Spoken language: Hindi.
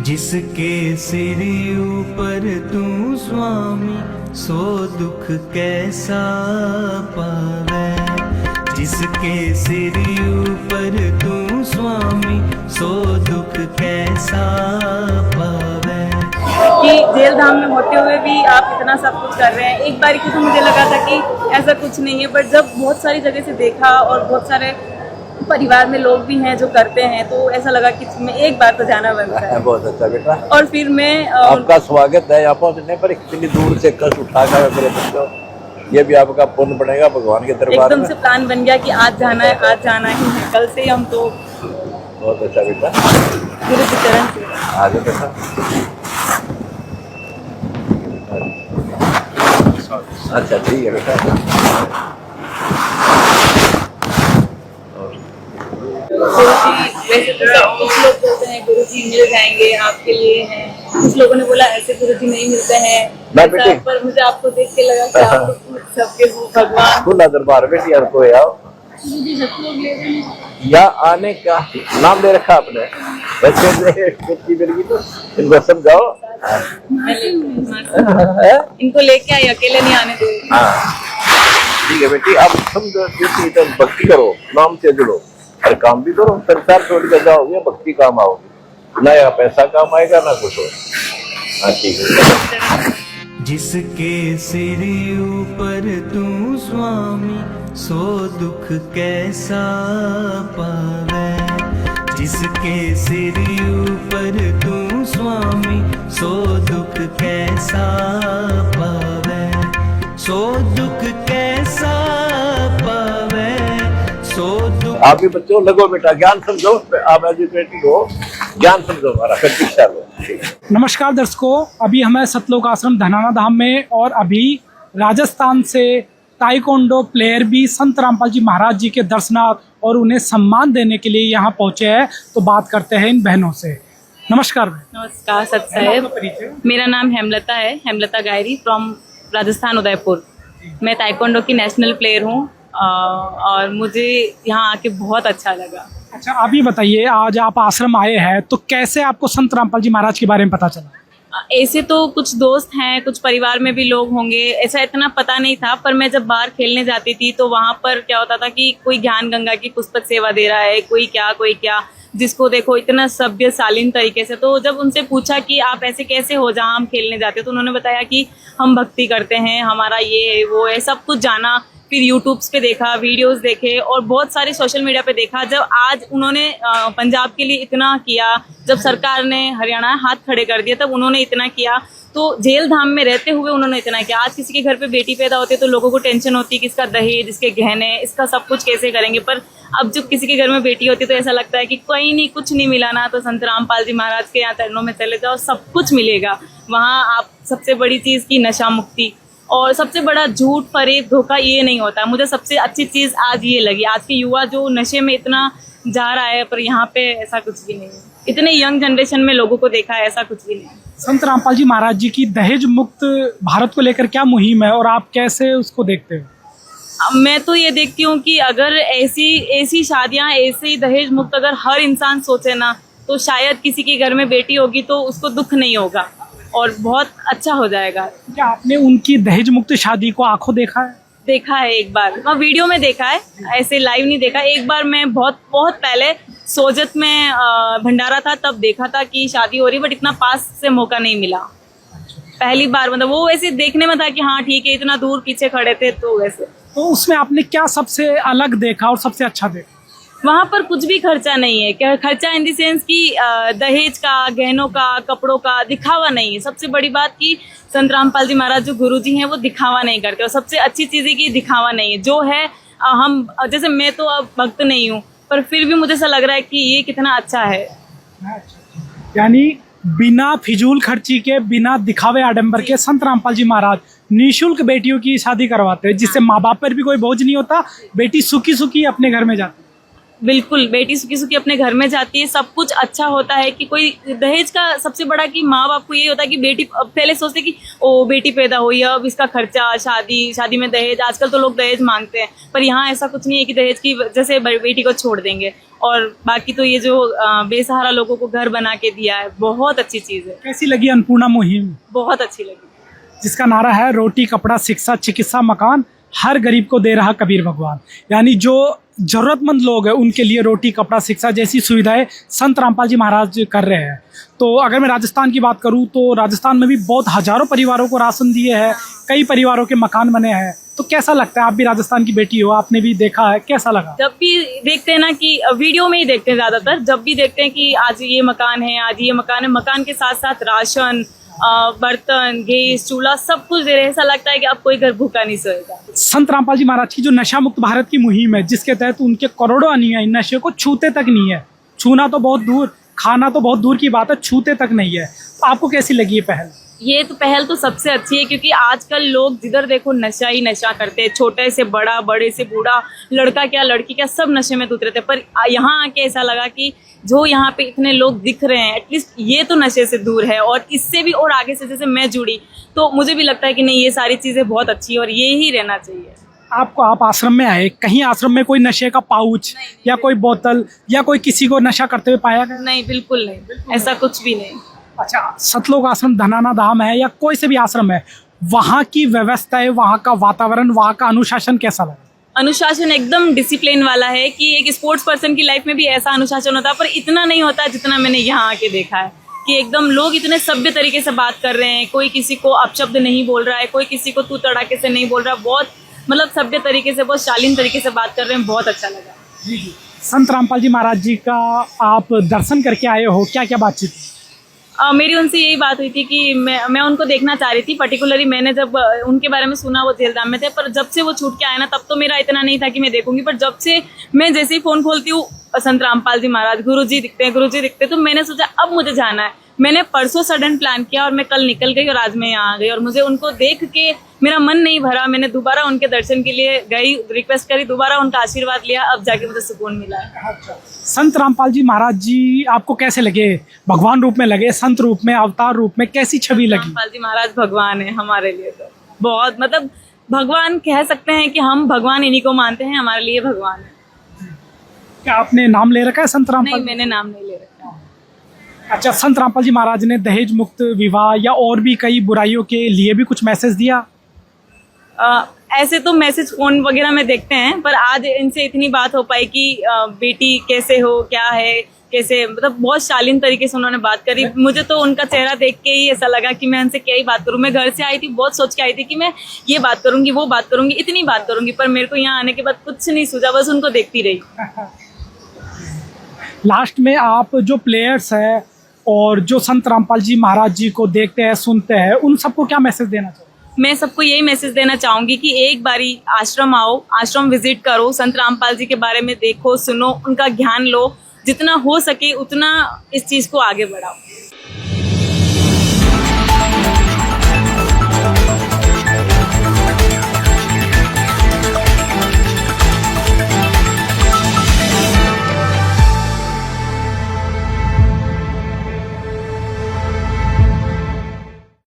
जिसके सिर ऊपर तू स्वामी, सो दुख कैसा पावे। जिसके सिर ऊपर तू स्वामी, सो दुख कैसा पावे। कि जेल धाम में होते हुए भी आप इतना सब कुछ कर रहे हैं। एक बार की तो मुझे लगा था कि ऐसा कुछ नहीं है, बट जब बहुत सारी जगह से देखा और बहुत सारे परिवार में लोग भी हैं जो करते हैं, तो ऐसा लगा कि मैं एक बार तो जाना बनता है। बहुत अच्छा बेटा। और फिर मैं आपका स्वागत है यहाँ पहुँचने पर, इतनी दूर से कष्ट उठाकर मेरे बच्चों, ये भी आपका पुण्य बनेगा भगवान के दरबार में। एकदम से प्लान बन गया कि आज जाना है, आज जाना ही है। कल से हम तो बहुत अच्छा बेटा, गुरु के चरण से आ जाओ बेटा। अच्छा ठीक है बेटा। गुरुजी, वैसे तो सब कुछ लोग बोलते हैं गुरुजी मिल जाएंगे आपके लिए हैं, कुछ लोगों ने बोला ऐसे गुरुजी नहीं मिलते हैं, पर मुझे आपको देख के लगा कि आप सबके वो भगवान। खुला दरबार बेटी यार को आओ। या आने का नाम दे रखा आपने बच्चे तो इनको समझाओ। इनको लेके आई, अकेले नहीं आने दो। ठीक है बेटी, अब समझो तो भक्ति करो, नाम से जुड़ो और काम भी करो। संसार छोड़ कर जाओगे, भक्ति काम आओगे, ना या पैसा काम आएगा ना कुछ हो। हाँ ठीक है। जिसके सिर ऊपर तू स्वामी, सो दुख कैसा पावे। जिसके सिर ऊपर तू स्वामी, सो दुख कैसा पावे। सो दुख कैसा पावे, सो दुख। आप भी बच्चों लगो बेटा, ज्ञान समझो, आप एजुकेटेड हो, ज्ञान समझो हमारा, फिर शिक्षा लो। नमस्कार दर्शकों, अभी हमें सतलोक आश्रम धनाना धाम में, और अभी राजस्थान से ताइक्वांडो प्लेयर भी संत रामपाल जी महाराज जी के दर्शनार्थ और उन्हें सम्मान देने के लिए यहाँ पहुँचे हैं। तो बात करते हैं इन बहनों से। नमस्कार। नमस्कार सत साहेब, मेरा नाम हेमलता है, हेमलता गायरी फ्रॉम राजस्थान उदयपुर। मैं ताइक्वांडो की नेशनल प्लेयर हूँ और मुझे यहाँ आके बहुत अच्छा लगा। अच्छा, आप ये बताइए, आज आप आश्रम आए हैं तो कैसे आपको संत रामपाल जी महाराज के बारे में पता चला? ऐसे तो कुछ दोस्त हैं, कुछ परिवार में भी लोग होंगे, ऐसा इतना पता नहीं था। पर मैं जब बाहर खेलने जाती थी तो वहाँ पर क्या होता था कि कोई ज्ञान गंगा की पुस्तक सेवा दे रहा है, कोई क्या, जिसको देखो इतना सभ्य शालीन तरीके से। तो जब उनसे पूछा कि आप ऐसे कैसे हो जहाँ हम खेलने जाते, तो उन्होंने बताया कि हम भक्ति करते हैं, हमारा ये है वो है, सब कुछ जाना। फिर यूट्यूब्स पे देखा, वीडियोस देखे और बहुत सारे सोशल मीडिया पे देखा। जब आज उन्होंने पंजाब के लिए इतना किया, जब सरकार ने हरियाणा हाथ खड़े कर दिए, तब उन्होंने इतना किया। तो जेल धाम में रहते हुए उन्होंने इतना किया। आज किसी के घर पे बेटी पैदा होती है तो लोगों को टेंशन होती है कि इसका दहेज, इसके गहने, इसका सब कुछ कैसे करेंगे। पर अब जब किसी के घर में बेटी होती है तो ऐसा लगता है कि कोई नहीं, कुछ नहीं मिला ना, तो संत रामपाल जी महाराज के यहाँ चरणों में चले जाओ, सब कुछ मिलेगा वहाँ। आप सबसे बड़ी चीज़ की नशा मुक्ति, और सबसे बड़ा झूठ, फरेब, धोखा ये नहीं होता। मुझे सबसे अच्छी चीज़ आज ये लगी। आज के युवा जो नशे में इतना जा रहा है, पर यहाँ पे ऐसा कुछ भी नहीं है। इतने यंग जनरेशन में लोगों को देखा है, ऐसा कुछ भी नहीं है। संत रामपाल जी महाराज जी की दहेज मुक्त भारत को लेकर क्या मुहिम है और आप कैसे उसको देखते हो? मैं तो ये देखती हूँ कि अगर ऐसी शादियाँ, ऐसे दहेज मुक्त अगर हर इंसान सोचे ना, तो शायद किसी के घर में बेटी होगी तो उसको दुख नहीं होगा और बहुत अच्छा हो जाएगा। क्या आपने उनकी दहेज मुक्त शादी को आंखों देखा है? देखा है, एक बार मैं वीडियो में देखा है, ऐसे लाइव नहीं देखा। एक बार मैं बहुत पहले सोजत में भंडारा था, तब देखा था कि शादी हो रही, बट इतना पास से मौका नहीं मिला। पहली बार मतलब वो वैसे देखने में था कि हाँ ठीक है, इतना दूर पीछे खड़े थे तो वैसे। तो उसमें आपने क्या सबसे अलग देखा और सबसे अच्छा देखा? वहाँ पर कुछ भी खर्चा नहीं है। क्या खर्चा इन दी सेंस की दहेज का, गहनों का, कपड़ों का दिखावा नहीं है। सबसे बड़ी बात कि संत रामपाल जी महाराज जो गुरु जी हैं वो दिखावा नहीं करते, और सबसे अच्छी चीज़ है कि दिखावा नहीं है। जो है हम, जैसे मैं तो अब भक्त नहीं हूँ, पर फिर भी मुझे ऐसा लग रहा है कि ये कितना अच्छा है। यानी बिना फिजूल खर्ची के, बिना दिखावे आडंबर के संत रामपाल जी महाराज निःशुल्क बेटियों की शादी करवाते हैं, जिससे माँ बाप पर भी कोई बोझ नहीं होता, बेटी सुखी सुखी अपने घर में जाती है। बिल्कुल, बेटी सुखी सुखी अपने घर में जाती है, सब कुछ अच्छा होता है। कि कोई दहेज का सबसे बड़ा कि माँ बाप को ये होता है कि बेटी, पहले सोचते कि ओ बेटी पैदा हुई है, अब इसका खर्चा, शादी में दहेज। आजकल तो लोग दहेज मांगते हैं, पर यहाँ ऐसा कुछ नहीं है कि दहेज की वजह से बेटी को छोड़ देंगे। और बाकी तो ये जो बेसहारा लोगों को घर बना के दिया है, बहुत अच्छी चीज़ है। कैसी लगी अन्नपूर्णा मुहिम? बहुत अच्छी लगी। जिसका नारा है रोटी कपड़ा शिक्षा चिकित्सा मकान, हर गरीब को दे रहा कबीर भगवान। यानी जो जरूरतमंद लोग हैं उनके लिए रोटी कपड़ा शिक्षा जैसी सुविधाएं संत रामपाल जी महाराज कर रहे हैं। तो अगर मैं राजस्थान की बात करूं तो राजस्थान में भी बहुत हजारों परिवारों को राशन दिए हैं, कई परिवारों के मकान बने हैं। तो कैसा लगता है, आप भी राजस्थान की बेटी हो, आपने भी देखा है, कैसा लगा? जब भी देखते हैं ना कि वीडियो में ही देखते हैं ज़्यादातर, जब भी देखते हैं कि आज ये मकान है, आज ये मकान है, मकान के साथ साथ राशन, बर्तन, गैस, चूल्हा सब कुछ दे रहे हैं, ऐसा लगता है कि अब कोई घर भूखा नहीं सोएगा। संत रामपाल जी महाराज की जो नशा मुक्त भारत की मुहिम है, जिसके तहत उनके करोड़ों अनुयायी नशे को छूते तक नहीं है, छूना तो बहुत दूर, खाना तो बहुत दूर की बात है, छूते तक नहीं है। तो आपको कैसी लगी ये पहल? ये तो पहल तो सबसे अच्छी है, क्योंकि आजकल लोग जिधर देखो नशा ही नशा करते हैं, छोटे से बड़ा, बड़े से बूढ़ा, लड़का क्या लड़की क्या, सब नशे में उतरे थे। पर यहाँ आके ऐसा लगा कि जो यहाँ पे इतने लोग दिख रहे हैं, एटलीस्ट ये तो नशे से दूर है। और इससे भी और आगे से जैसे मैं जुड़ी तो मुझे भी लगता है कि नहीं, ये सारी चीज़ें बहुत अच्छी है और ये ही रहना चाहिए। आप आश्रम में आए, कहीं आश्रम में कोई नशे का पाउच या कोई बोतल या कोई किसी को नशा करते हुए पाया गया? नहीं, बिल्कुल नहीं, ऐसा कुछ भी नहीं। अच्छा, सतलोक आश्रम धनाना धाम है या कोई से भी आश्रम है, वहाँ की व्यवस्था है, वहाँ का वातावरण, वहाँ का अनुशासन कैसा लगा? अनुशासन एकदम डिसिप्लिन वाला है कि एक स्पोर्ट्स पर्सन की लाइफ में भी ऐसा अनुशासन होता है, पर इतना नहीं होता जितना मैंने यहाँ आके देखा है। कि एकदम लोग इतने सभ्य तरीके से बात कर रहे हैं, कोई किसी को अपशब्द नहीं बोल रहा है, कोई किसी को तू तड़ाके से नहीं बोल रहा, बहुत मतलब सभ्य तरीके से, बहुत शालीन तरीके से बात कर रहे हैं, बहुत अच्छा लगा। संत रामपाल जी महाराज जी का आप दर्शन करके आए हो, क्या क्या बातचीत? मेरी उनसे यही बात हुई थी कि मैं उनको देखना चाह रही थी। पर्टिकुलरली मैंने जब उनके बारे में सुना, वो झेलदाम में थे, पर जब से वो छूट के आए ना, तब तो मेरा इतना नहीं था कि मैं देखूंगी। पर जब से मैं जैसे ही फ़ोन खोलती हूँ, संत रामपाल जी महाराज, गुरुजी दिखते हैं, तो मैंने सोचा अब मुझे जाना है। मैंने परसों सडन प्लान किया और मैं कल निकल गई और आज मैं यहाँ आ गई। और मुझे उनको देख के मेरा मन नहीं भरा, मैंने दोबारा उनके दर्शन के लिए गई, रिक्वेस्ट करी, दोबारा उनका आशीर्वाद लिया, अब जाके मुझे सुकून मिला है। संत रामपाल जी महाराज जी आपको कैसे लगे? भगवान रूप में लगे, संत रूप में, अवतार रूप में, कैसी छवि लगी? रामपाल जी महाराज भगवान है हमारे लिए, तो बहुत मतलब भगवान कह सकते हैं कि हम भगवान इन्हीं को मानते हैं, हमारे लिए भगवान है। क्या आपने नाम ले रखा है संत रामपाल? नहीं, मैंने नाम नहीं ले रखा। अच्छा, संत रामपाल जी महाराज ने दहेज मुक्त विवाह या और भी कई बुराइयों के लिए भी कुछ मैसेज दिया? ऐसे तो मैसेज फोन वगैरह में देखते हैं, पर आज इनसे इतनी बात हो पाई कि बेटी कैसे हो, क्या है, कैसे, मतलब बहुत शालीन तरीके से उन्होंने बात करी। मुझे तो उनका चेहरा देख के ही ऐसा लगा कि मैं उनसे क्या ही बात करूं। मैं घर से आई थी, बहुत सोच के आई थी कि मैं ये बात करूंगी, वो बात करूंगी, इतनी बात करूंगी, पर मेरे को यहाँ आने के बाद कुछ नहीं सूझा, बस उनको देखती रही। लास्ट में आप जो प्लेयर्स हैं और जो संत रामपाल जी महाराज जी को देखते हैं, सुनते हैं, उन सबको क्या मैसेज देना चाहिए? मैं सबको यही मैसेज देना चाहूंगी कि एक बारी आश्रम आओ, आश्रम विजिट करो, संत रामपाल जी के बारे में देखो, सुनो, उनका ज्ञान लो, जितना हो सके उतना इस चीज़ को आगे बढ़ाओ।